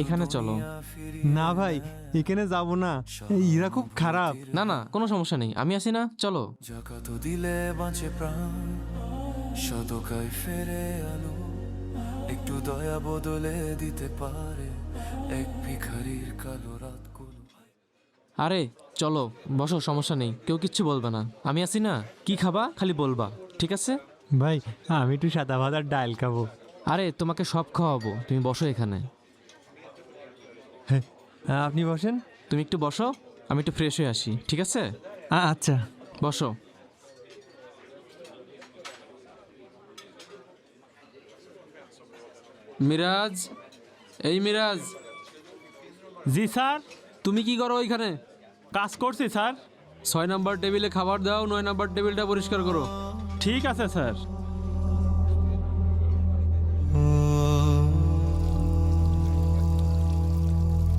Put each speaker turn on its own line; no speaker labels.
এইখানে চলো।
না ভাই, এখানে যাব না, এরা খুব খারাপ।
না না, কোনো সমস্যা নেই, আমি আছি না, চলো।
কত দিলে বাঁচে প্রাণ, শতকায় ফেরে আলো, একটু দয়া বদলে দিতে পারে এক ভিখারির কালো রাতগুলো।
আরে চলো, বসো, সমস্যা নেই, কেউ কিচ্ছু বলবে না, আমি আছি না। কি খাবা খালি বলবা, ঠিক আছে?
ভাই আমি একটু সাদা ভাতার ডাল খাবো।
আরে তোমাকে সব খাওয়াবো, তুমি বসো এখানে।
আপনি বসেন।
তুমি একটু বসো, আমি একটু ফ্রেশ হয়ে আসি, ঠিক আছে?
আচ্ছা।
বসো। মিরাজ, এই মিরাজ,
জি স্যার,
তুমি কি করো ওইখানে?
কাজ করছি স্যার।
6 নাম্বার টেবিলে খাবার দাও, 9 নাম্বার টেবিলটা পরিষ্কার করো।
ঠিক আছে স্যার।